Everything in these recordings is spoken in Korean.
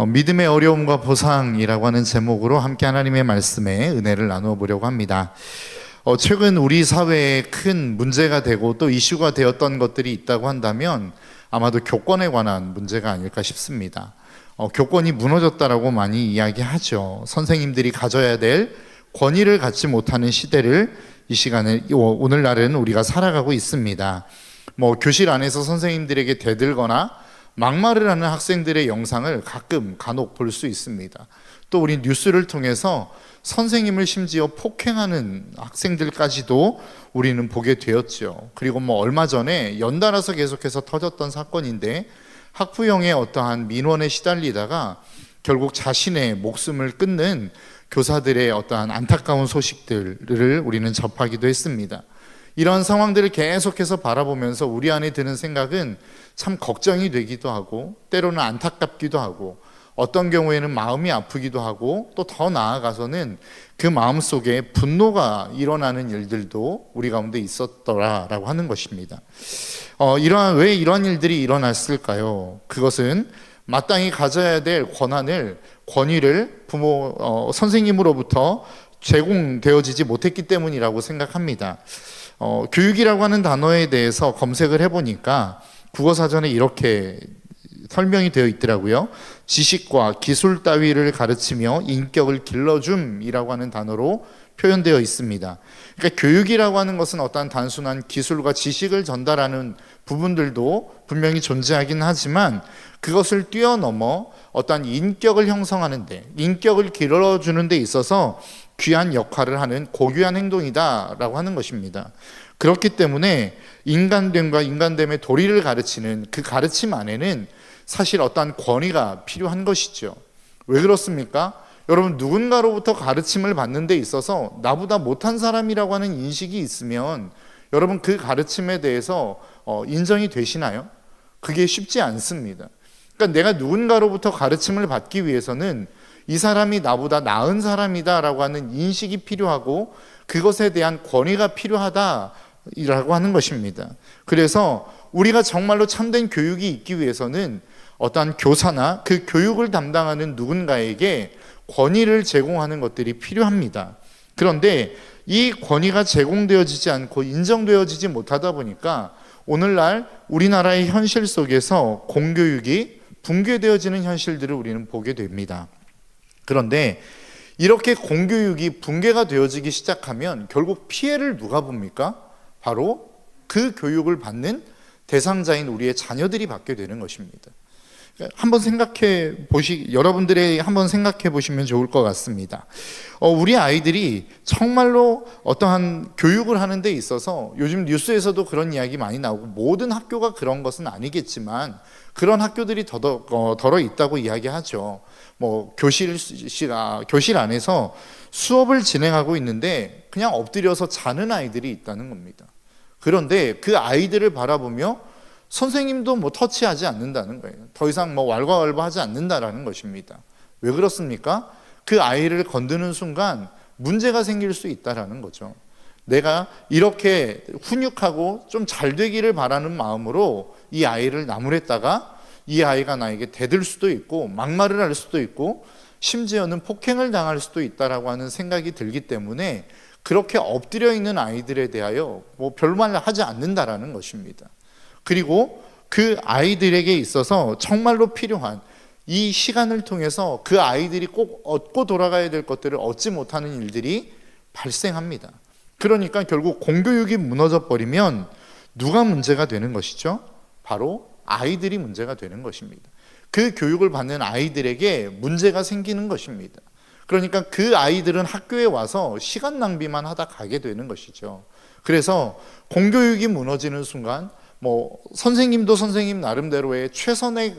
믿음의 어려움과 보상이라고 하는 제목으로 함께 하나님의 말씀에 은혜를 나누어 보려고 합니다. 최근 우리 사회에 큰 문제가 되고 또 이슈가 되었던 것들이 있다고 한다면 아마도 교권에 관한 문제가 아닐까 싶습니다. 교권이 무너졌다라고 많이 이야기하죠. 선생님들이 가져야 될 권위를 갖지 못하는 시대를 이 시간에 오늘날은 우리가 살아가고 있습니다. 교실 안에서 선생님들에게 대들거나 막말을 하는 학생들의 영상을 간혹 볼 수 있습니다. 또 우리 뉴스를 통해서 선생님을 심지어 폭행하는 학생들까지도 우리는 보게 되었죠. 그리고 얼마 전에 연달아서 계속해서 터졌던 사건인데 학부형의 어떠한 민원에 시달리다가 결국 자신의 목숨을 끊는 교사들의 어떠한 안타까운 소식들을 우리는 접하기도 했습니다. 이런 상황들을 계속해서 바라보면서 우리 안에 드는 생각은 참 걱정이 되기도 하고 때로는 안타깝기도 하고 어떤 경우에는 마음이 아프기도 하고 또 더 나아가서는 그 마음속에 분노가 일어나는 일들도 우리 가운데 있었더라라고 하는 것입니다. 왜 이러한 일들이 일어났을까요? 그것은 마땅히 가져야 될 권위를 선생님으로부터 제공되어지지 못했기 때문이라고 생각합니다. 교육이라고 하는 단어에 대해서 검색을 해보니까 국어사전에 이렇게 설명이 되어 있더라고요. 지식과 기술 따위를 가르치며 인격을 길러줌이라고 하는 단어로 표현되어 있습니다. 그러니까 교육이라고 하는 것은 어떠한 단순한 기술과 지식을 전달하는 부분들도 분명히 존재하긴 하지만 그것을 뛰어넘어 어떠한 인격을 형성하는 데, 인격을 길러주는 데 있어서 귀한 역할을 하는 고귀한 행동이다라고 하는 것입니다. 그렇기 때문에 인간됨과 인간됨의 도리를 가르치는 그 가르침 안에는 사실 어떠한 권위가 필요한 것이죠. 왜 그렇습니까? 여러분, 누군가로부터 가르침을 받는 데 있어서 나보다 못한 사람이라고 하는 인식이 있으면 여러분 그 가르침에 대해서 인정이 되시나요? 그게 쉽지 않습니다. 그러니까 내가 누군가로부터 가르침을 받기 위해서는 이 사람이 나보다 나은 사람이다라고 하는 인식이 필요하고 그것에 대한 권위가 필요하다라고 하는 것입니다. 그래서 우리가 정말로 참된 교육이 있기 위해서는 어떠한 교사나 그 교육을 담당하는 누군가에게 권위를 제공하는 것들이 필요합니다. 그런데 이 권위가 제공되어지지 않고 인정되어지지 못하다 보니까 오늘날 우리나라의 현실 속에서 공교육이 붕괴되어지는 현실들을 우리는 보게 됩니다. 그런데 이렇게 공교육이 붕괴가 되어지기 시작하면 결국 피해를 누가 봅니까? 바로 그 교육을 받는 대상자인 우리의 자녀들이 받게 되는 것입니다. 여러분들이 한번 생각해 보시면 좋을 것 같습니다. 우리 아이들이 정말로 어떠한 교육을 하는 데 있어서 요즘 뉴스에서도 그런 이야기 많이 나오고 모든 학교가 그런 것은 아니겠지만 그런 학교들이 더러 있다고 이야기하죠. 교실 안에서 수업을 진행하고 있는데 그냥 엎드려서 자는 아이들이 있다는 겁니다. 그런데 그 아이들을 바라보며 선생님도 터치하지 않는다는 거예요. 더 이상 왈가왈부하지 않는다라는 것입니다. 왜 그렇습니까? 그 아이를 건드는 순간 문제가 생길 수 있다라는 거죠. 내가 이렇게 훈육하고 좀 잘 되기를 바라는 마음으로 이 아이를 나무랬다가 이 아이가 나에게 대들 수도 있고 막말을 할 수도 있고 심지어는 폭행을 당할 수도 있다라고 하는 생각이 들기 때문에 그렇게 엎드려 있는 아이들에 대하여 별말 하지 않는다라는 것입니다. 그리고 그 아이들에게 있어서 정말로 필요한 이 시간을 통해서 그 아이들이 꼭 얻고 돌아가야 될 것들을 얻지 못하는 일들이 발생합니다. 그러니까 결국 공교육이 무너져 버리면 누가 문제가 되는 것이죠? 바로 아이들이 문제가 되는 것입니다. 그 교육을 받는 아이들에게 문제가 생기는 것입니다. 그러니까 그 아이들은 학교에 와서 시간 낭비만 하다 가게 되는 것이죠. 그래서 공교육이 무너지는 순간 선생님도 선생님 나름대로의 최소한의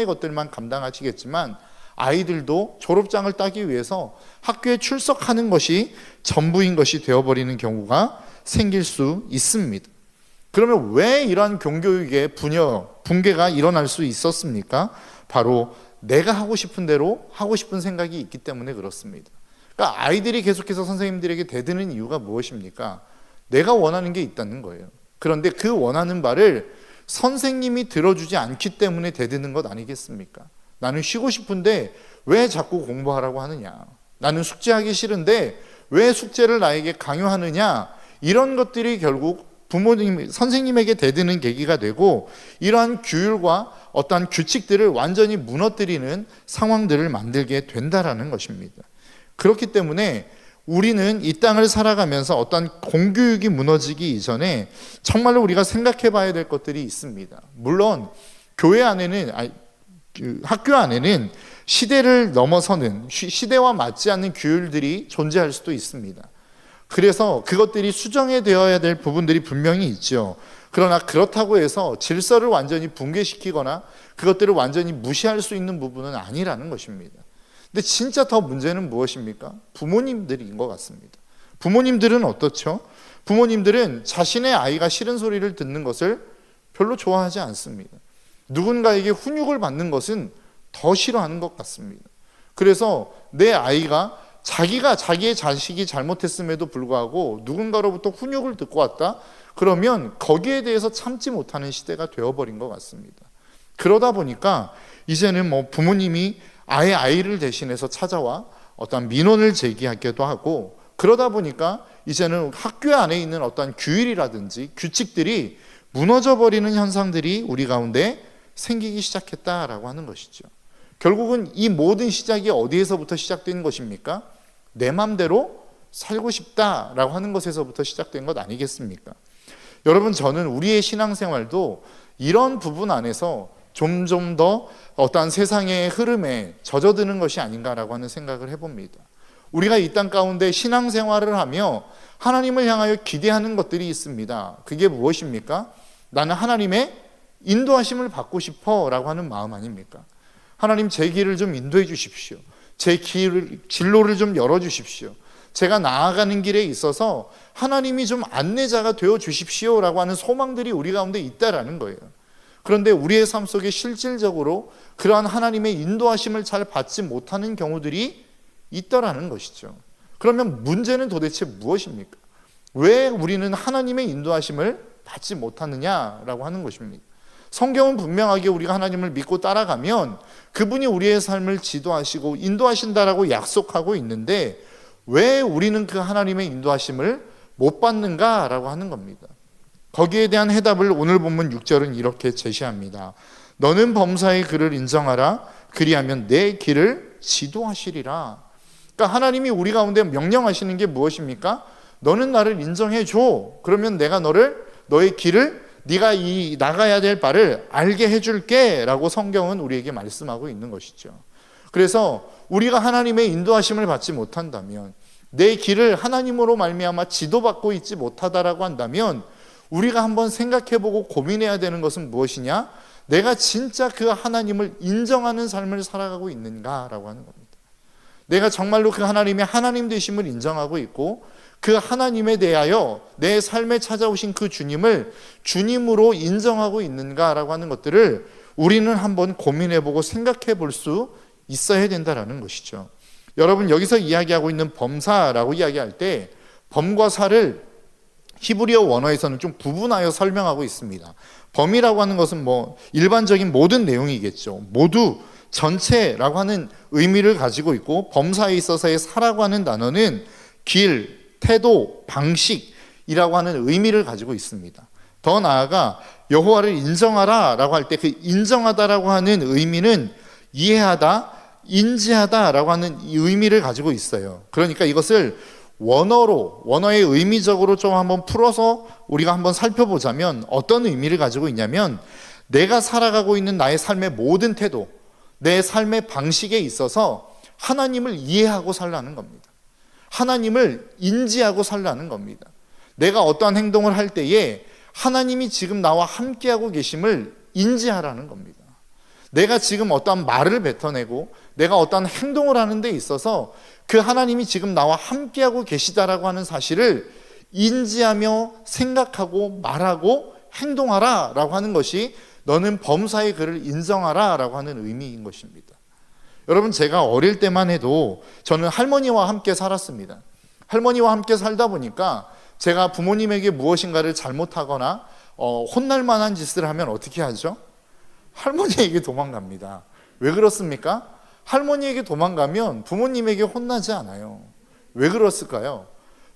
것들만 감당하시겠지만 아이들도 졸업장을 따기 위해서 학교에 출석하는 것이 전부인 것이 되어버리는 경우가 생길 수 있습니다. 그러면 왜 이러한 공교육의 붕괴가 일어날 수 있었습니까? 바로 내가 하고 싶은 대로 하고 싶은 생각이 있기 때문에 그렇습니다. 그러니까 아이들이 계속해서 선생님들에게 대드는 이유가 무엇입니까? 내가 원하는 게 있다는 거예요. 그런데 그 원하는 바를 선생님이 들어주지 않기 때문에 대드는 것 아니겠습니까? 나는 쉬고 싶은데 왜 자꾸 공부하라고 하느냐? 나는 숙제하기 싫은데 왜 숙제를 나에게 강요하느냐? 이런 것들이 결국 부모님, 선생님에게 대드는 계기가 되고 이러한 규율과 어떠한 규칙들을 완전히 무너뜨리는 상황들을 만들게 된다라는 것입니다. 그렇기 때문에 우리는 이 땅을 살아가면서 어떤 공교육이 무너지기 이전에 정말로 우리가 생각해 봐야 될 것들이 있습니다. 물론 교회 안에는, 학교 안에는 시대를 넘어서는, 시대와 맞지 않는 규율들이 존재할 수도 있습니다. 그래서 그것들이 수정해 되어야 될 부분들이 분명히 있죠. 그러나 그렇다고 해서 질서를 완전히 붕괴시키거나 그것들을 완전히 무시할 수 있는 부분은 아니라는 것입니다. 근데 진짜 더 문제는 무엇입니까? 부모님들인 것 같습니다. 부모님들은 어떻죠? 부모님들은 자신의 아이가 싫은 소리를 듣는 것을 별로 좋아하지 않습니다. 누군가에게 훈육을 받는 것은 더 싫어하는 것 같습니다. 그래서 내 아이가 자기의 자식이 잘못했음에도 불구하고 누군가로부터 훈육을 듣고 왔다? 그러면 거기에 대해서 참지 못하는 시대가 되어버린 것 같습니다. 그러다 보니까 이제는 부모님이 아이를 대신해서 찾아와 어떤 민원을 제기하기도 하고, 그러다 보니까 이제는 학교 안에 있는 어떤 규율이라든지 규칙들이 무너져 버리는 현상들이 우리 가운데 생기기 시작했다라고 하는 것이죠. 결국은 이 모든 시작이 어디에서부터 시작된 것입니까? 내 맘대로 살고 싶다라고 하는 것에서부터 시작된 것 아니겠습니까? 여러분, 저는 우리의 신앙생활도 이런 부분 안에서 점점 더 어떠한 세상의 흐름에 젖어드는 것이 아닌가라고 하는 생각을 해봅니다. 우리가 이 땅 가운데 신앙생활을 하며 하나님을 향하여 기대하는 것들이 있습니다. 그게 무엇입니까? 나는 하나님의 인도하심을 받고 싶어 라고 하는 마음 아닙니까? 하나님, 제 길을 좀 인도해 주십시오. 제 진로를 좀 열어주십시오. 제가 나아가는 길에 있어서 하나님이 좀 안내자가 되어 주십시오 라고 하는 소망들이 우리 가운데 있다라는 거예요. 그런데 우리의 삶 속에 실질적으로 그러한 하나님의 인도하심을 잘 받지 못하는 경우들이 있더라는 것이죠. 그러면 문제는 도대체 무엇입니까? 왜 우리는 하나님의 인도하심을 받지 못하느냐라고 하는 것입니다. 성경은 분명하게 우리가 하나님을 믿고 따라가면 그분이 우리의 삶을 지도하시고 인도하신다라고 약속하고 있는데 왜 우리는 그 하나님의 인도하심을 못 받는가라고 하는 겁니다. 거기에 대한 해답을 오늘 본문 6절은 이렇게 제시합니다. 너는 범사의 그를 인정하라. 그리하면 내 길을 지도하시리라. 그러니까 하나님이 우리 가운데 명령하시는 게 무엇입니까? 너는 나를 인정해 줘. 그러면 내가 너의 길을, 네가 나가야 될 바를 알게 해줄게 라고 성경은 우리에게 말씀하고 있는 것이죠. 그래서 우리가 하나님의 인도하심을 받지 못한다면, 내 길을 하나님으로 말미암아 지도받고 있지 못하다라고 한다면 우리가 한번 생각해보고 고민해야 되는 것은 무엇이냐? 내가 진짜 그 하나님을 인정하는 삶을 살아가고 있는가라고 하는 겁니다. 내가 정말로 그 하나님의 하나님 되심을 인정하고 있고 그 하나님에 대하여 내 삶에 찾아오신 그 주님을 주님으로 인정하고 있는가라고 하는 것들을 우리는 한번 고민해보고 생각해 볼 수 있어야 된다라는 것이죠. 여러분, 여기서 이야기하고 있는 범사라고 이야기할 때 범과 사를 히브리어 원어에서는 좀 구분하여 설명하고 있습니다. 범이라고 하는 것은 일반적인 모든 내용이겠죠. 모두, 전체라고 하는 의미를 가지고 있고, 범사에 있어서의 사라고 하는 단어는 길, 태도, 방식이라고 하는 의미를 가지고 있습니다. 더 나아가 여호와를 인정하라 라고 할 때 그 인정하다라고 하는 의미는 이해하다, 인지하다 라고 하는 의미를 가지고 있어요. 그러니까 이것을 원어의 의미적으로 좀 한번 풀어서 우리가 한번 살펴보자면 어떤 의미를 가지고 있냐면, 내가 살아가고 있는 나의 삶의 모든 태도, 내 삶의 방식에 있어서 하나님을 이해하고 살라는 겁니다. 하나님을 인지하고 살라는 겁니다. 내가 어떠한 행동을 할 때에 하나님이 지금 나와 함께하고 계심을 인지하라는 겁니다. 내가 지금 어떠한 말을 뱉어내고 내가 어떠한 행동을 하는 데 있어서 그 하나님이 지금 나와 함께하고 계시다라고 하는 사실을 인지하며 생각하고 말하고 행동하라 라고 하는 것이 너는 범사의 그를 인정하라 라고 하는 의미인 것입니다. 여러분, 제가 어릴 때만 해도 저는 할머니와 함께 살았습니다. 할머니와 함께 살다 보니까 제가 부모님에게 무엇인가를 잘못하거나 혼날 만한 짓을 하면 어떻게 하죠? 할머니에게 도망갑니다. 왜 그렇습니까? 할머니에게 도망가면 부모님에게 혼나지 않아요. 왜 그렇을까요?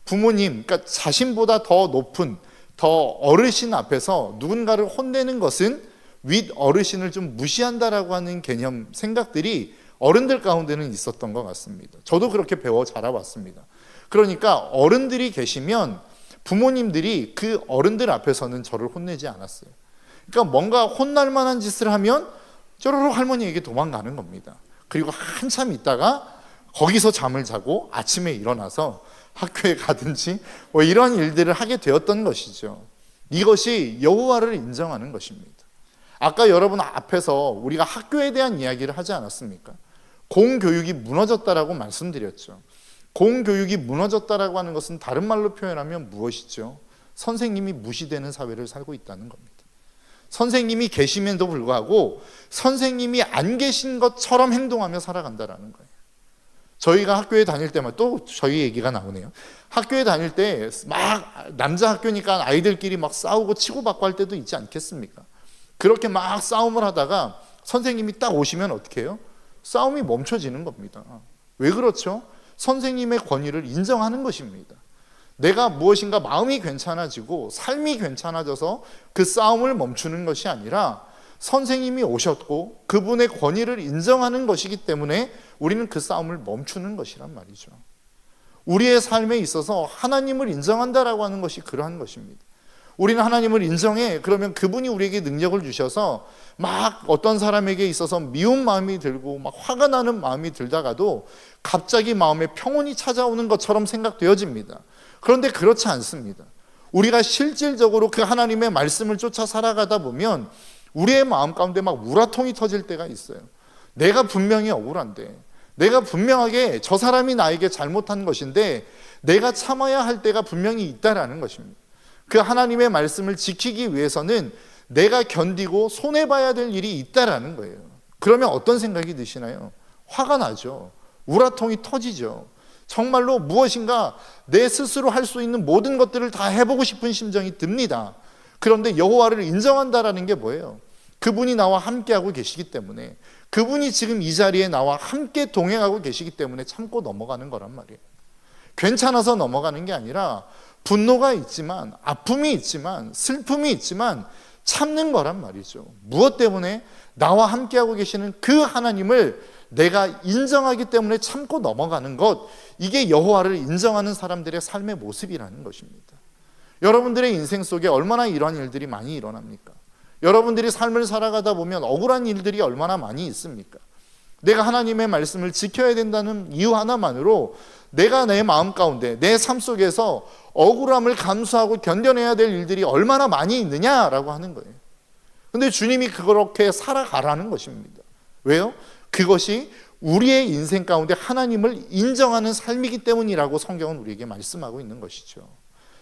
부모님, 그러니까 자신보다 더 높은 더 어르신 앞에서 누군가를 혼내는 것은 윗 어르신을 좀 무시한다라고 하는 개념, 생각들이 어른들 가운데는 있었던 것 같습니다. 저도 그렇게 배워 자라왔습니다. 그러니까 어른들이 계시면 부모님들이 그 어른들 앞에서는 저를 혼내지 않았어요. 그러니까 뭔가 혼날 만한 짓을 하면 쪼르륵 할머니에게 도망가는 겁니다. 그리고 한참 있다가 거기서 잠을 자고 아침에 일어나서 학교에 가든지 뭐 이런 일들을 하게 되었던 것이죠. 이것이 여호와를 인정하는 것입니다. 아까 여러분 앞에서 우리가 학교에 대한 이야기를 하지 않았습니까? 공교육이 무너졌다라고 말씀드렸죠. 공교육이 무너졌다라고 하는 것은 다른 말로 표현하면 무엇이죠? 선생님이 무시되는 사회를 살고 있다는 겁니다. 선생님이 계심에도 불구하고 선생님이 안 계신 것처럼 행동하며 살아간다라는 거예요. 저희가 학교에 다닐 때만 또 저희 얘기가 나오네요. 학교에 다닐 때 막 남자 학교니까 아이들끼리 막 싸우고 치고받고 할 때도 있지 않겠습니까? 그렇게 막 싸움을 하다가 선생님이 딱 오시면 어떻게 해요? 싸움이 멈춰지는 겁니다. 왜 그렇죠? 선생님의 권위를 인정하는 것입니다. 내가 무엇인가 마음이 괜찮아지고 삶이 괜찮아져서 그 싸움을 멈추는 것이 아니라 선생님이 오셨고 그분의 권위를 인정하는 것이기 때문에 우리는 그 싸움을 멈추는 것이란 말이죠. 우리의 삶에 있어서 하나님을 인정한다라고 하는 것이 그러한 것입니다. 우리는 하나님을 인정해. 그러면 그분이 우리에게 능력을 주셔서 막 어떤 사람에게 있어서 미운 마음이 들고 막 화가 나는 마음이 들다가도 갑자기 마음에 평온이 찾아오는 것처럼 생각되어집니다. 그런데 그렇지 않습니다. 우리가 실질적으로 그 하나님의 말씀을 쫓아 살아가다 보면 우리의 마음 가운데 막 우라통이 터질 때가 있어요. 내가 분명히 억울한데, 내가 분명하게 저 사람이 나에게 잘못한 것인데 내가 참아야 할 때가 분명히 있다라는 것입니다. 그 하나님의 말씀을 지키기 위해서는 내가 견디고 손해봐야 될 일이 있다라는 거예요. 그러면 어떤 생각이 드시나요? 화가 나죠. 우라통이 터지죠. 정말로 무엇인가 내 스스로 할 수 있는 모든 것들을 다 해보고 싶은 심정이 듭니다. 그런데 여호와를 인정한다라는 게 뭐예요? 그분이 나와 함께하고 계시기 때문에, 그분이 지금 이 자리에 나와 함께 동행하고 계시기 때문에 참고 넘어가는 거란 말이에요. 괜찮아서 넘어가는 게 아니라 분노가 있지만, 아픔이 있지만, 슬픔이 있지만 참는 거란 말이죠. 무엇 때문에? 나와 함께하고 계시는 그 하나님을 내가 인정하기 때문에 참고 넘어가는 것, 이게 여호와를 인정하는 사람들의 삶의 모습이라는 것입니다. 여러분들의 인생 속에 얼마나 이런 일들이 많이 일어납니까? 여러분들이 삶을 살아가다 보면 억울한 일들이 얼마나 많이 있습니까? 내가 하나님의 말씀을 지켜야 된다는 이유 하나만으로 내가 내 마음 가운데, 내 삶 속에서 억울함을 감수하고 견뎌내야 될 일들이 얼마나 많이 있느냐라고 하는 거예요. 근데 주님이 그렇게 살아가라는 것입니다. 왜요? 그것이 우리의 인생 가운데 하나님을 인정하는 삶이기 때문이라고 성경은 우리에게 말씀하고 있는 것이죠.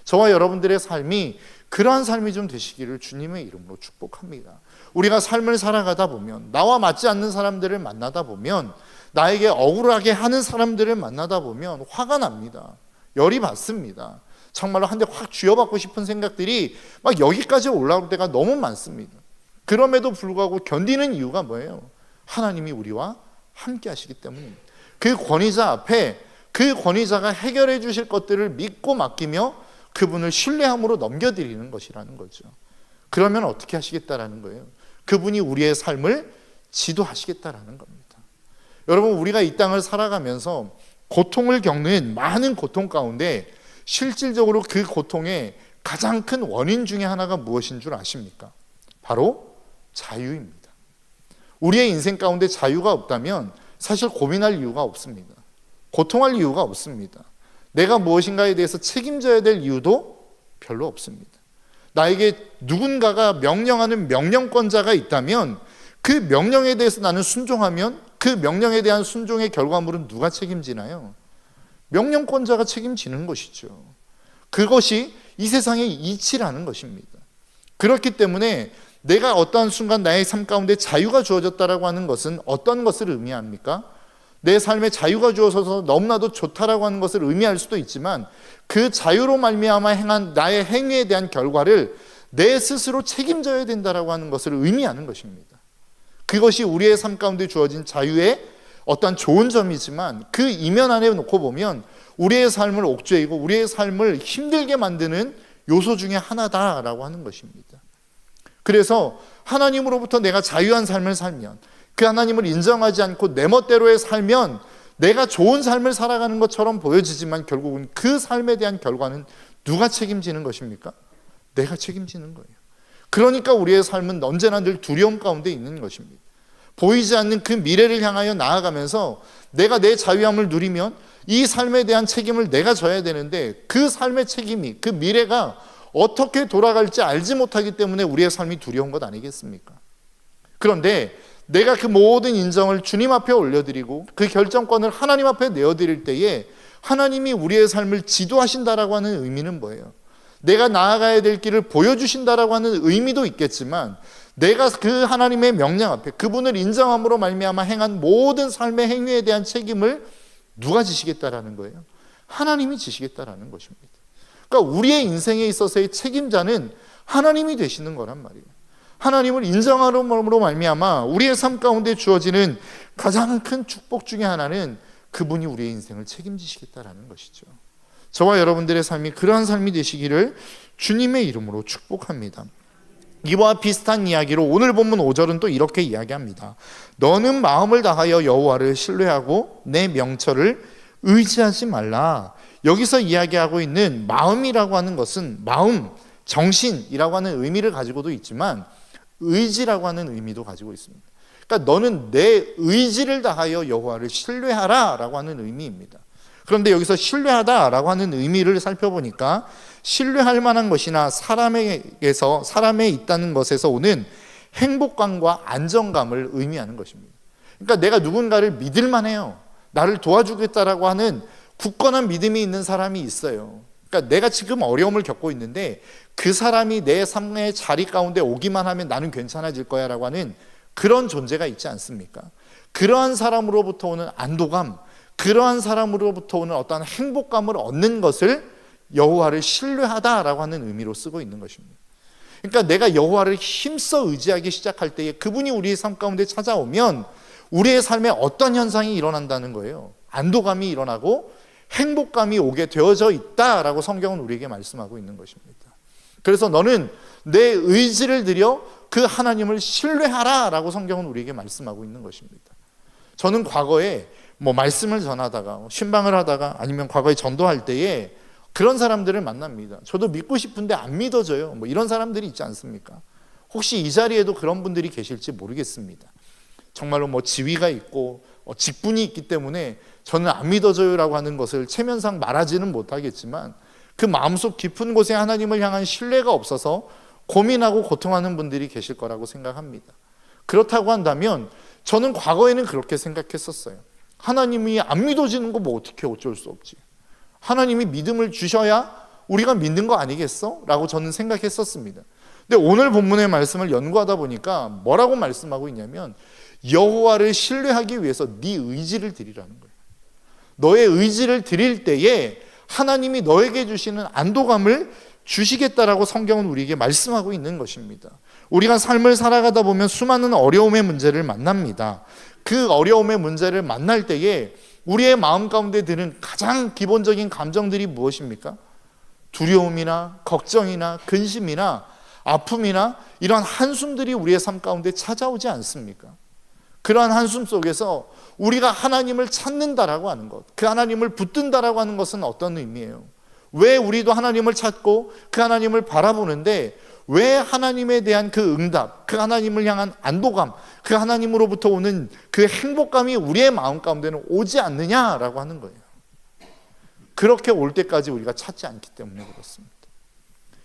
저와 여러분들의 삶이 그러한 삶이 좀 되시기를 주님의 이름으로 축복합니다. 우리가 삶을 살아가다 보면, 나와 맞지 않는 사람들을 만나다 보면, 나에게 억울하게 하는 사람들을 만나다 보면 화가 납니다. 열이 받습니다. 정말로 한 대 확 쥐어받고 싶은 생각들이 막 여기까지 올라올 때가 너무 많습니다. 그럼에도 불구하고 견디는 이유가 뭐예요? 하나님이 우리와 함께 하시기 때문입니다. 그 권위자 앞에 그 권위자가 해결해 주실 것들을 믿고 맡기며 그분을 신뢰함으로 넘겨드리는 것이라는 거죠. 그러면 어떻게 하시겠다라는 거예요? 그분이 우리의 삶을 지도하시겠다라는 겁니다. 여러분, 우리가 이 땅을 살아가면서 고통을 겪는 많은 고통 가운데 실질적으로 그 고통의 가장 큰 원인 중에 하나가 무엇인 줄 아십니까? 바로 자유입니다. 우리의 인생 가운데 자유가 없다면 사실 고민할 이유가 없습니다. 고통할 이유가 없습니다. 내가 무엇인가에 대해서 책임져야 될 이유도 별로 없습니다. 나에게 누군가가 명령하는 명령권자가 있다면 그 명령에 대해서 나는 순종하면 그 명령에 대한 순종의 결과물은 누가 책임지나요? 명령권자가 책임지는 것이죠. 그것이 이 세상의 이치라는 것입니다. 그렇기 때문에 내가 어떠한 순간 나의 삶 가운데 자유가 주어졌다라고 하는 것은 어떤 것을 의미합니까? 내 삶에 자유가 주어져서 너무나도 좋다라고 하는 것을 의미할 수도 있지만 그 자유로 말미암아 행한 나의 행위에 대한 결과를 내 스스로 책임져야 된다라고 하는 것을 의미하는 것입니다. 그것이 우리의 삶 가운데 주어진 자유의 어떤 좋은 점이지만 그 이면 안에 놓고 보면 우리의 삶을 옥죄이고 우리의 삶을 힘들게 만드는 요소 중에 하나다라고 하는 것입니다. 그래서 하나님으로부터 내가 자유한 삶을 살면, 그 하나님을 인정하지 않고 내 멋대로의 살면 내가 좋은 삶을 살아가는 것처럼 보여지지만 결국은 그 삶에 대한 결과는 누가 책임지는 것입니까? 내가 책임지는 거예요. 그러니까 우리의 삶은 언제나 늘 두려움 가운데 있는 것입니다. 보이지 않는 그 미래를 향하여 나아가면서 내가 내 자유함을 누리면 이 삶에 대한 책임을 내가 져야 되는데 그 삶의 책임이, 그 미래가 어떻게 돌아갈지 알지 못하기 때문에 우리의 삶이 두려운 것 아니겠습니까? 그런데 내가 그 모든 인정을 주님 앞에 올려드리고 그 결정권을 하나님 앞에 내어드릴 때에 하나님이 우리의 삶을 지도하신다라고 하는 의미는 뭐예요? 내가 나아가야 될 길을 보여주신다라고 하는 의미도 있겠지만 내가 그 하나님의 명령 앞에 그분을 인정함으로 말미암아 행한 모든 삶의 행위에 대한 책임을 누가 지시겠다라는 거예요? 하나님이 지시겠다라는 것입니다. 그러니까 우리의 인생에 있어서의 책임자는 하나님이 되시는 거란 말이에요. 하나님을 인정함으로 말미암아 우리의 삶 가운데 주어지는 가장 큰 축복 중에 하나는 그분이 우리의 인생을 책임지시겠다라는 것이죠. 저와 여러분들의 삶이 그러한 삶이 되시기를 주님의 이름으로 축복합니다. 이와 비슷한 이야기로 오늘 본문 5절은 또 이렇게 이야기합니다. 너는 마음을 다하여 여호와를 신뢰하고 내 명철을 의지하지 말라. 여기서 이야기하고 있는 마음이라고 하는 것은 마음, 정신이라고 하는 의미를 가지고도 있지만 의지라고 하는 의미도 가지고 있습니다. 그러니까 너는 내 의지를 다하여 여호와를 신뢰하라 라고 하는 의미입니다. 그런데 여기서 신뢰하다라고 하는 의미를 살펴보니까 신뢰할 만한 것이나 사람에게서 사람에 있다는 것에서 오는 행복감과 안정감을 의미하는 것입니다. 그러니까 내가 누군가를 믿을 만해요. 나를 도와주겠다라고 하는 굳건한 믿음이 있는 사람이 있어요. 그러니까 내가 지금 어려움을 겪고 있는데 그 사람이 내 삶의 자리 가운데 오기만 하면 나는 괜찮아질 거야 라고 하는 그런 존재가 있지 않습니까? 그러한 사람으로부터 오는 안도감, 그러한 사람으로부터 오는 어떤 행복감을 얻는 것을 여호와를 신뢰하다라고 하는 의미로 쓰고 있는 것입니다. 그러니까 내가 여호와를 힘써 의지하기 시작할 때에 그분이 우리의 삶 가운데 찾아오면 우리의 삶에 어떤 현상이 일어난다는 거예요. 안도감이 일어나고 행복감이 오게 되어져 있다라고 성경은 우리에게 말씀하고 있는 것입니다. 그래서 너는 내 의지를 들여 그 하나님을 신뢰하라라고 성경은 우리에게 말씀하고 있는 것입니다. 저는 과거에 말씀을 전하다가 신방을 하다가 아니면 과거에 전도할 때에 그런 사람들을 만납니다. 저도 믿고 싶은데 안 믿어져요. 이런 사람들이 있지 않습니까? 혹시 이 자리에도 그런 분들이 계실지 모르겠습니다. 정말로 지위가 있고 직분이 있기 때문에 저는 안 믿어져요라고 하는 것을 체면상 말하지는 못하겠지만 그 마음속 깊은 곳에 하나님을 향한 신뢰가 없어서 고민하고 고통하는 분들이 계실 거라고 생각합니다. 그렇다고 한다면 저는 과거에는 그렇게 생각했었어요. 하나님이 안 믿어지는 거 어떻게 어쩔 수 없지. 하나님이 믿음을 주셔야 우리가 믿는 거 아니겠어? 라고 저는 생각했었습니다. 근데 오늘 본문의 말씀을 연구하다 보니까 뭐라고 말씀하고 있냐면 여호와를 신뢰하기 위해서 네 의지를 드리라는 거예요. 너의 의지를 드릴 때에 하나님이 너에게 주시는 안도감을 주시겠다라고 성경은 우리에게 말씀하고 있는 것입니다. 우리가 삶을 살아가다 보면 수많은 어려움의 문제를 만납니다. 그 어려움의 문제를 만날 때에 우리의 마음 가운데 드는 가장 기본적인 감정들이 무엇입니까? 두려움이나 걱정이나 근심이나 아픔이나 이런 한숨들이 우리의 삶 가운데 찾아오지 않습니까? 그러한 한숨 속에서 우리가 하나님을 찾는다라고 하는 것, 그 하나님을 붙든다라고 하는 것은 어떤 의미예요? 왜 우리도 하나님을 찾고 그 하나님을 바라보는데 왜 하나님에 대한 그 응답, 그 하나님을 향한 안도감, 그 하나님으로부터 오는 그 행복감이 우리의 마음 가운데는 오지 않느냐라고 하는 거예요. 그렇게 올 때까지 우리가 찾지 않기 때문에 그렇습니다.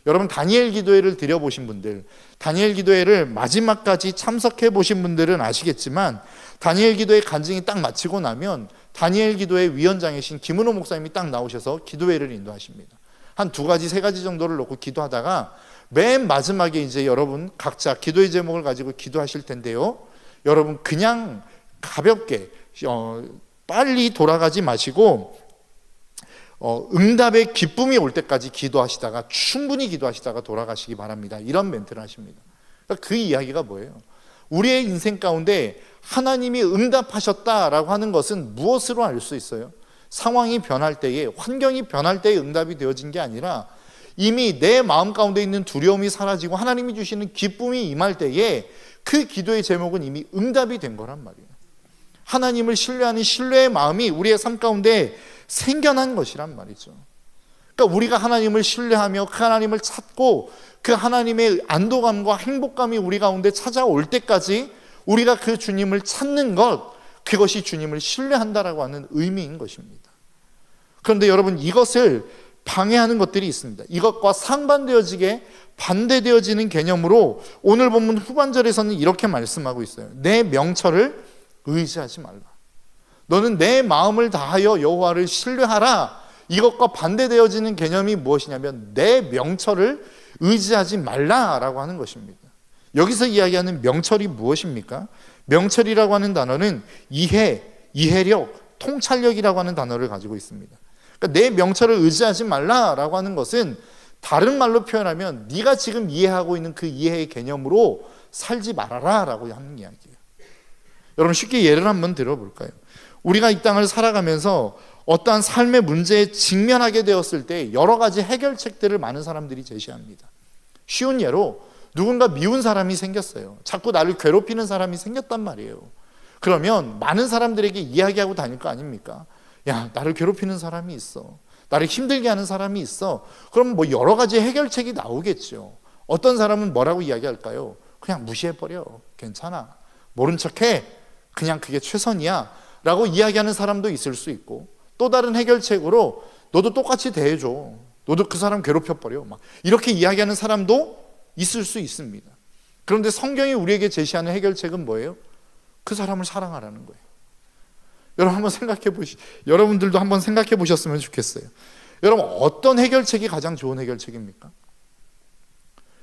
여러분 다니엘 기도회를 드려보신 분들, 다니엘 기도회를 마지막까지 참석해 보신 분들은 아시겠지만 다니엘 기도회 간증이 딱 마치고 나면 다니엘 기도회 위원장이신 김은호 목사님이 딱 나오셔서 기도회를 인도하십니다. 한 2가지, 3가지 정도를 놓고 기도하다가 맨 마지막에 이제 여러분 각자 기도의 제목을 가지고 기도하실 텐데요. 여러분 그냥 가볍게 빨리 돌아가지 마시고 응답의 기쁨이 올 때까지 기도하시다가 충분히 기도하시다가 돌아가시기 바랍니다. 이런 멘트를 하십니다. 그러니까 그 이야기가 뭐예요? 우리의 인생 가운데 하나님이 응답하셨다라고 하는 것은 무엇으로 알 수 있어요? 상황이 변할 때에, 환경이 변할 때에 응답이 되어진 게 아니라 이미 내 마음 가운데 있는 두려움이 사라지고 하나님이 주시는 기쁨이 임할 때에 그 기도의 제목은 이미 응답이 된 거란 말이에요. 하나님을 신뢰하는 신뢰의 마음이 우리의 삶 가운데 생겨난 것이란 말이죠. 그러니까 우리가 하나님을 신뢰하며 그 하나님을 찾고 그 하나님의 안도감과 행복감이 우리 가운데 찾아올 때까지 우리가 그 주님을 찾는 것, 그것이 주님을 신뢰한다라고 하는 의미인 것입니다. 그런데 여러분, 이것을 방해하는 것들이 있습니다. 이것과 상반되어지게 반대되어지는 개념으로 오늘 본문 후반절에서는 이렇게 말씀하고 있어요. 내 명철을 의지하지 말라. 너는 내 마음을 다하여 여호와를 신뢰하라. 이것과 반대되어지는 개념이 무엇이냐면 내 명철을 의지하지 말라라고 하는 것입니다. 여기서 이야기하는 명철이 무엇입니까? 명철이라고 하는 단어는 이해, 이해력, 통찰력이라고 하는 단어를 가지고 있습니다. 그러니까 내 명철을 의지하지 말라라고 하는 것은 다른 말로 표현하면 네가 지금 이해하고 있는 그 이해의 개념으로 살지 말아라라고 하는 이야기예요. 여러분, 쉽게 예를 한번 들어볼까요? 우리가 이 땅을 살아가면서 어떠한 삶의 문제에 직면하게 되었을 때 여러 가지 해결책들을 많은 사람들이 제시합니다. 쉬운 예로 누군가 미운 사람이 생겼어요. 자꾸 나를 괴롭히는 사람이 생겼단 말이에요. 그러면 많은 사람들에게 이야기하고 다닐 거 아닙니까? 야, 나를 괴롭히는 사람이 있어. 나를 힘들게 하는 사람이 있어. 그럼 뭐 여러 가지 해결책이 나오겠죠. 어떤 사람은 뭐라고 이야기할까요? 그냥 무시해버려. 괜찮아. 모른 척해. 그냥 그게 최선이야. 라고 이야기하는 사람도 있을 수 있고, 또 다른 해결책으로 너도 똑같이 대해줘. 너도 그 사람 괴롭혀버려. 막 이렇게 이야기하는 사람도 있을 수 있습니다. 그런데 성경이 우리에게 제시하는 해결책은 뭐예요? 그 사람을 사랑하라는 거예요. 여러분들도 한번 생각해 보셨으면 좋겠어요. 여러분, 어떤 해결책이 가장 좋은 해결책입니까?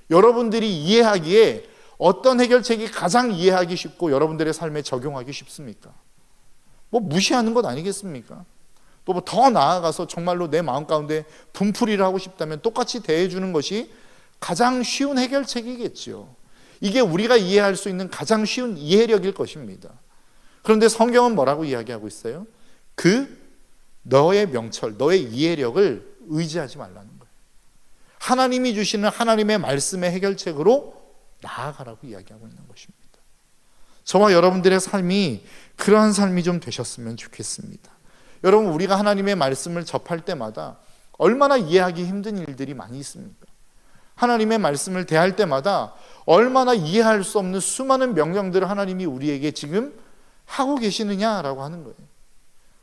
여러분들이 이해하기에 어떤 해결책이 가장 이해하기 쉽고 여러분들의 삶에 적용하기 쉽습니까? 뭐 무시하는 것 아니겠습니까? 또 뭐 더 나아가서 정말로 내 마음 가운데 분풀이를 하고 싶다면 똑같이 대해주는 것이 가장 쉬운 해결책이겠죠. 이게 우리가 이해할 수 있는 가장 쉬운 이해력일 것입니다. 그런데 성경은 뭐라고 이야기하고 있어요? 너의 명철, 너의 이해력을 의지하지 말라는 거예요. 하나님이 주시는 하나님의 말씀의 해결책으로 나아가라고 이야기하고 있는 것입니다. 저와 여러분들의 삶이 그러한 삶이 좀 되셨으면 좋겠습니다. 여러분, 우리가 하나님의 말씀을 접할 때마다 얼마나 이해하기 힘든 일들이 많이 있습니까? 하나님의 말씀을 대할 때마다 얼마나 이해할 수 없는 수많은 명령들을 하나님이 우리에게 지금 하고 계시느냐라고 하는 거예요.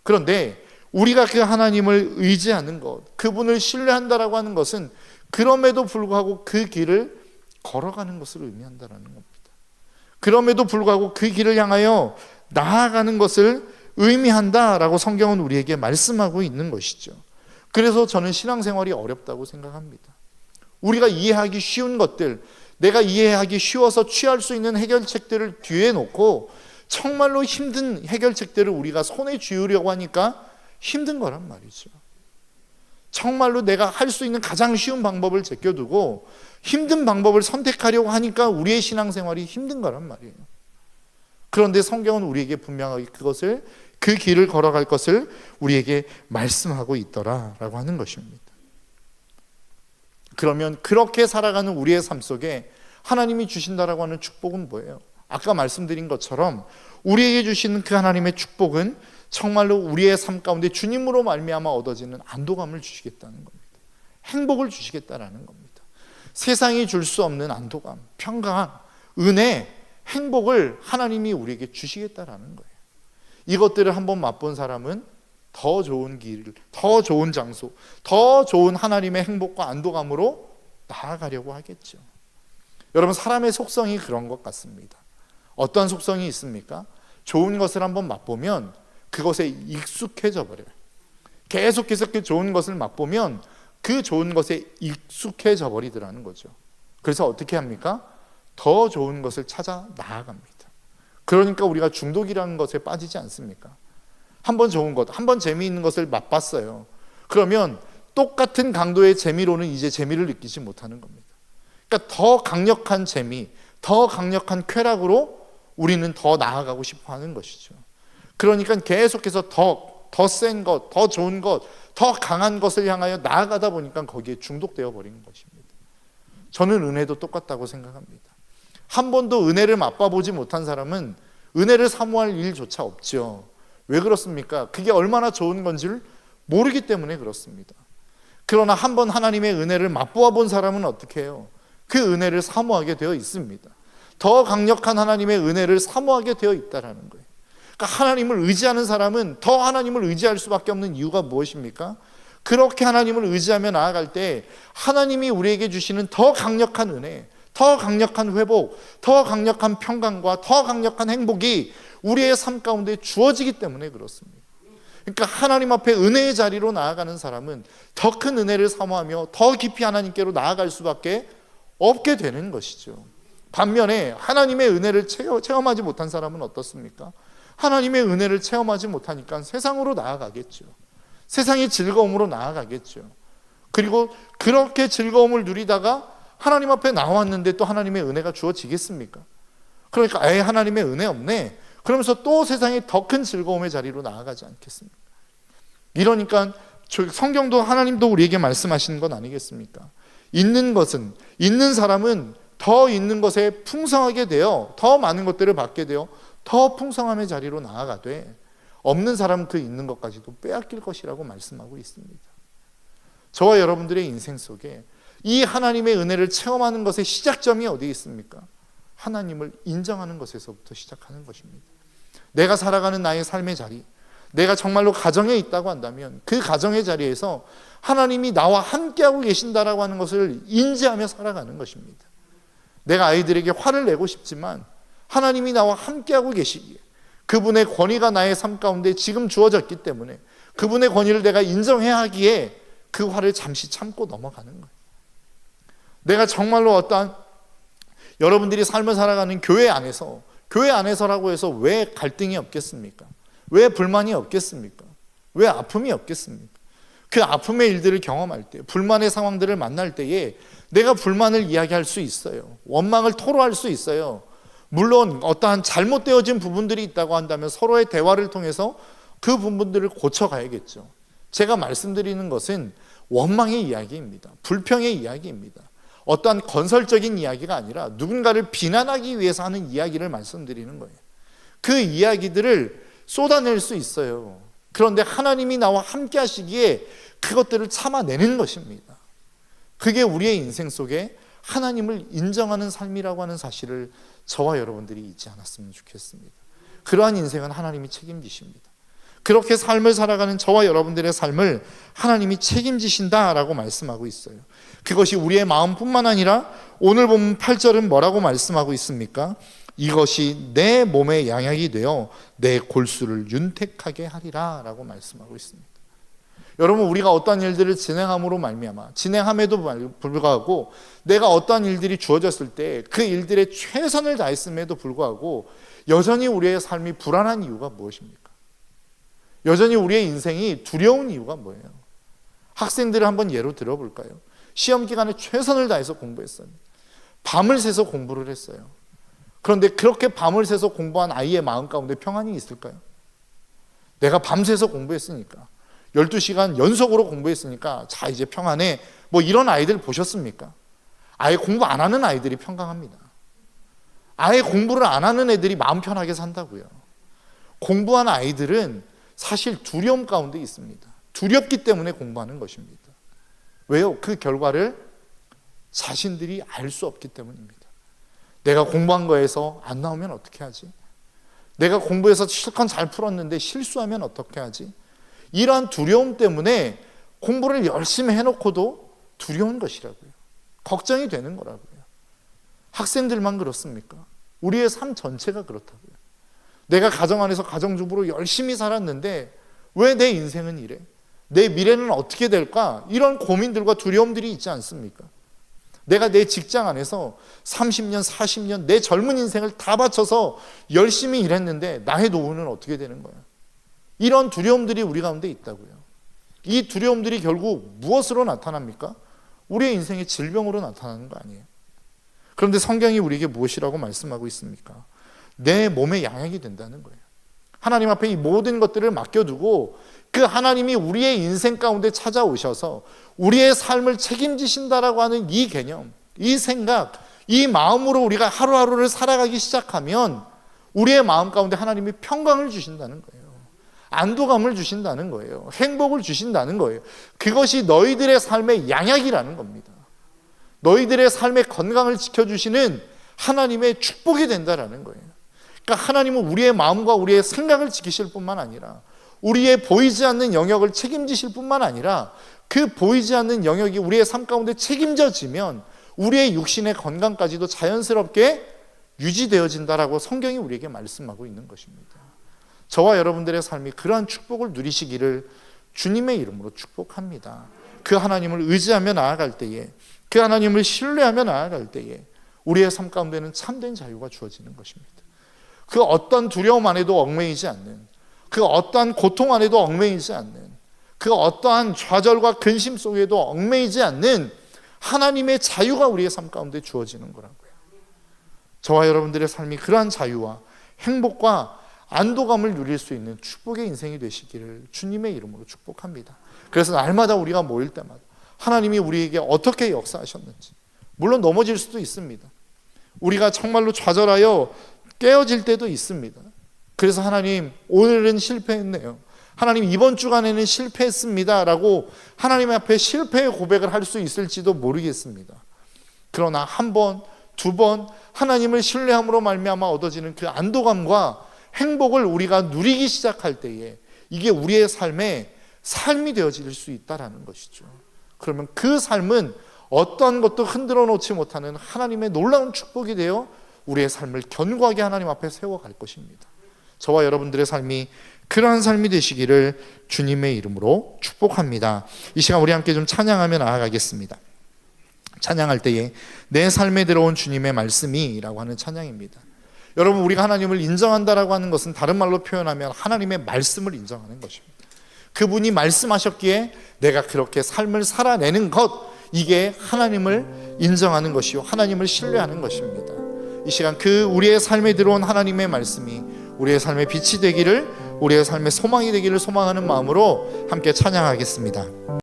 그런데 우리가 그 하나님을 의지하는 것, 그분을 신뢰한다라고 하는 것은 그럼에도 불구하고 그 길을 걸어가는 것을 의미한다라는 겁니다. 그럼에도 불구하고 그 길을 향하여 나아가는 것을 의미한다라고 성경은 우리에게 말씀하고 있는 것이죠. 그래서 저는 신앙생활이 어렵다고 생각합니다. 우리가 이해하기 쉬운 것들, 내가 이해하기 쉬워서 취할 수 있는 해결책들을 뒤에 놓고 정말로 힘든 해결책들을 우리가 손에 쥐으려고 하니까 힘든 거란 말이죠. 정말로 내가 할 수 있는 가장 쉬운 방법을 제껴두고 힘든 방법을 선택하려고 하니까 우리의 신앙생활이 힘든 거란 말이에요. 그런데 성경은 우리에게 분명하게 그 길을 걸어갈 것을 우리에게 말씀하고 있더라라고 하는 것입니다. 그러면 그렇게 살아가는 우리의 삶 속에 하나님이 주신다라고 하는 축복은 뭐예요? 아까 말씀드린 것처럼 우리에게 주시는 그 하나님의 축복은 정말로 우리의 삶 가운데 주님으로 말미암아 얻어지는 안도감을 주시겠다는 겁니다. 행복을 주시겠다라는 겁니다. 세상이 줄 수 없는 안도감, 평강, 은혜, 행복을 하나님이 우리에게 주시겠다라는 거예요. 이것들을 한번 맛본 사람은 더 좋은 길, 더 좋은 장소, 더 좋은 하나님의 행복과 안도감으로 나아가려고 하겠죠. 여러분, 사람의 속성이 그런 것 같습니다. 어떤 속성이 있습니까? 좋은 것을 한번 맛보면 그것에 익숙해져 버려요. 계속해서 그 좋은 것을 맛보면 그 좋은 것에 익숙해져 버리더라는 거죠. 그래서 어떻게 합니까? 더 좋은 것을 찾아 나아갑니다. 그러니까 우리가 중독이라는 것에 빠지지 않습니까? 한번 좋은 것, 한번 재미있는 것을 맛봤어요. 그러면 똑같은 강도의 재미로는 이제 재미를 느끼지 못하는 겁니다. 그러니까 더 강력한 재미, 더 강력한 쾌락으로 우리는 더 나아가고 싶어 하는 것이죠. 그러니까 계속해서 더 센 것, 더 좋은 것, 더 강한 것을 향하여 나아가다 보니까 거기에 중독되어 버리는 것입니다. 저는 은혜도 똑같다고 생각합니다. 한 번도 은혜를 맛봐보지 못한 사람은 은혜를 사모할 일조차 없죠. 왜 그렇습니까? 그게 얼마나 좋은 건지를 모르기 때문에 그렇습니다. 그러나 한 번 하나님의 은혜를 맛보아 본 사람은 어떻게 해요? 그 은혜를 사모하게 되어 있습니다. 더 강력한 하나님의 은혜를 사모하게 되어 있다는 거예요. 그러니까 하나님을 의지하는 사람은 더 하나님을 의지할 수밖에 없는 이유가 무엇입니까? 그렇게 하나님을 의지하며 나아갈 때 하나님이 우리에게 주시는 더 강력한 은혜, 더 강력한 회복, 더 강력한 평강과 더 강력한 행복이 우리의 삶 가운데 주어지기 때문에 그렇습니다. 그러니까 하나님 앞에 은혜의 자리로 나아가는 사람은 더 큰 은혜를 사모하며 더 깊이 하나님께로 나아갈 수밖에 없게 되는 것이죠. 반면에 하나님의 은혜를 체험하지 못한 사람은 어떻습니까? 하나님의 은혜를 체험하지 못하니까 세상으로 나아가겠죠. 세상의 즐거움으로 나아가겠죠. 그리고 그렇게 즐거움을 누리다가 하나님 앞에 나왔는데 또 하나님의 은혜가 주어지겠습니까? 그러니까 아예 하나님의 은혜 없네, 그러면서 또 세상의 더 큰 즐거움의 자리로 나아가지 않겠습니까? 이러니까 성경도 하나님도 우리에게 말씀하시는 건 아니겠습니까? 있는 사람은 더 있는 것에 풍성하게 되어 더 많은 것들을 받게 되어 더 풍성함의 자리로 나아가되, 없는 사람은 그 있는 것까지도 빼앗길 것이라고 말씀하고 있습니다. 저와 여러분들의 인생 속에 이 하나님의 은혜를 체험하는 것의 시작점이 어디에 있습니까? 하나님을 인정하는 것에서부터 시작하는 것입니다. 내가 살아가는 나의 삶의 자리, 내가 정말로 가정에 있다고 한다면 그 가정의 자리에서 하나님이 나와 함께하고 계신다라고 하는 것을 인지하며 살아가는 것입니다. 내가 아이들에게 화를 내고 싶지만 하나님이 나와 함께하고 계시기에, 그분의 권위가 나의 삶 가운데 지금 주어졌기 때문에 그분의 권위를 내가 인정해야 하기에 그 화를 잠시 참고 넘어가는 거예요. 내가 정말로 어떠한 여러분들이 삶을 살아가는 교회 안에서라고 해서 왜 갈등이 없겠습니까? 왜 불만이 없겠습니까? 왜 아픔이 없겠습니까? 그 아픔의 일들을 경험할 때, 불만의 상황들을 만날 때에 내가 불만을 이야기할 수 있어요. 원망을 토로할 수 있어요. 물론 어떠한 잘못되어진 부분들이 있다고 한다면 서로의 대화를 통해서 그 부분들을 고쳐가야겠죠. 제가 말씀드리는 것은 원망의 이야기입니다. 불평의 이야기입니다. 어떠한 건설적인 이야기가 아니라 누군가를 비난하기 위해서 하는 이야기를 말씀드리는 거예요. 그 이야기들을 쏟아낼 수 있어요. 그런데 하나님이 나와 함께 하시기에 그것들을 참아내는 것입니다. 그게 우리의 인생 속에 하나님을 인정하는 삶이라고 하는 사실을 저와 여러분들이 잊지 않았으면 좋겠습니다. 그러한 인생은 하나님이 책임지십니다. 그렇게 삶을 살아가는 저와 여러분들의 삶을 하나님이 책임지신다라고 말씀하고 있어요. 그것이 우리의 마음뿐만 아니라 오늘 보면 8절은 뭐라고 말씀하고 있습니까? 이것이 내 몸의 양약이 되어 내 골수를 윤택하게 하리라 라고 말씀하고 있습니다. 여러분, 우리가 어떠한 일들을 진행함으로 말미암아, 진행함에도 불구하고 내가 어떠한 일들이 주어졌을 때 그 일들에 최선을 다했음에도 불구하고 여전히 우리의 삶이 불안한 이유가 무엇입니까? 여전히 우리의 인생이 두려운 이유가 뭐예요? 학생들을 한번 예로 들어볼까요? 시험 기간에 최선을 다해서 공부했어요. 밤을 새서 공부를 했어요. 그런데 그렇게 밤을 새서 공부한 아이의 마음 가운데 평안이 있을까요? 내가 밤새서 공부했으니까, 12시간 연속으로 공부했으니까 자 이제 평안해, 뭐 이런 아이들 보셨습니까? 아예 공부 안 하는 아이들이 평강합니다. 아예 공부를 안 하는 애들이 마음 편하게 산다고요. 공부하는 아이들은 사실 두려움 가운데 있습니다. 두렵기 때문에 공부하는 것입니다. 왜요? 그 결과를 자신들이 알 수 없기 때문입니다. 내가 공부한 거에서 안 나오면 어떻게 하지? 내가 공부해서 실컷 잘 풀었는데 실수하면 어떻게 하지? 이러한 두려움 때문에 공부를 열심히 해놓고도 두려운 것이라고요. 걱정이 되는 거라고요. 학생들만 그렇습니까? 우리의 삶 전체가 그렇다고요. 내가 가정 안에서 가정주부로 열심히 살았는데 왜 내 인생은 이래? 내 미래는 어떻게 될까? 이런 고민들과 두려움들이 있지 않습니까? 내가 내 직장 안에서 30년, 40년 내 젊은 인생을 다 바쳐서 열심히 일했는데 나의 노후는 어떻게 되는 거야? 이런 두려움들이 우리 가운데 있다고요. 이 두려움들이 결국 무엇으로 나타납니까? 우리의 인생의 질병으로 나타나는 거 아니에요? 그런데 성경이 우리에게 무엇이라고 말씀하고 있습니까? 내 몸의 양약이 된다는 거예요. 하나님 앞에 이 모든 것들을 맡겨두고 그 하나님이 우리의 인생 가운데 찾아오셔서 우리의 삶을 책임지신다라고 하는 이 개념, 이 생각, 이 마음으로 우리가 하루하루를 살아가기 시작하면 우리의 마음 가운데 하나님이 평강을 주신다는 거예요. 안도감을 주신다는 거예요. 행복을 주신다는 거예요. 그것이 너희들의 삶의 양약이라는 겁니다. 너희들의 삶의 건강을 지켜주시는 하나님의 축복이 된다라는 거예요. 그러니까 하나님은 우리의 마음과 우리의 생각을 지키실 뿐만 아니라 우리의 보이지 않는 영역을 책임지실 뿐만 아니라 그 보이지 않는 영역이 우리의 삶 가운데 책임져지면 우리의 육신의 건강까지도 자연스럽게 유지되어진다라고 성경이 우리에게 말씀하고 있는 것입니다. 저와 여러분들의 삶이 그러한 축복을 누리시기를 주님의 이름으로 축복합니다. 그 하나님을 의지하며 나아갈 때에, 그 하나님을 신뢰하며 나아갈 때에 우리의 삶 가운데는 참된 자유가 주어지는 것입니다. 그 어떤 두려움 안에도 얽매이지 않는, 그 어떠한 고통 안에도 얽매이지 않는, 그 어떠한 좌절과 근심 속에도 얽매이지 않는 하나님의 자유가 우리의 삶 가운데 주어지는 거라고요. 저와 여러분들의 삶이 그러한 자유와 행복과 안도감을 누릴 수 있는 축복의 인생이 되시기를 주님의 이름으로 축복합니다. 그래서 날마다 우리가 모일 때마다 하나님이 우리에게 어떻게 역사하셨는지, 물론 넘어질 수도 있습니다. 우리가 정말로 좌절하여 깨어질 때도 있습니다. 그래서 하나님, 오늘은 실패했네요. 하나님, 이번 주간에는 실패했습니다 라고 하나님 앞에 실패의 고백을 할 수 있을지도 모르겠습니다. 그러나 한 번, 두 번 하나님을 신뢰함으로 말미암아 얻어지는 그 안도감과 행복을 우리가 누리기 시작할 때에 이게 우리의 삶의 삶이 되어질 수 있다는 것이죠. 그러면 그 삶은 어떤 것도 흔들어 놓지 못하는 하나님의 놀라운 축복이 되어 우리의 삶을 견고하게 하나님 앞에 세워갈 것입니다. 저와 여러분들의 삶이 그러한 삶이 되시기를 주님의 이름으로 축복합니다. 이 시간 우리 함께 좀 찬양하며 나아가겠습니다. 찬양할 때에 내 삶에 들어온 주님의 말씀이 라고 하는 찬양입니다. 여러분, 우리가 하나님을 인정한다라고 하는 것은 다른 말로 표현하면 하나님의 말씀을 인정하는 것입니다. 그분이 말씀하셨기에 내가 그렇게 삶을 살아내는 것, 이게 하나님을 인정하는 것이요 하나님을 신뢰하는 것입니다. 이 시간 그 우리의 삶에 들어온 하나님의 말씀이 우리의 삶의 빛이 되기를, 우리의 삶의 소망이 되기를 소망하는 마음으로 함께 찬양하겠습니다.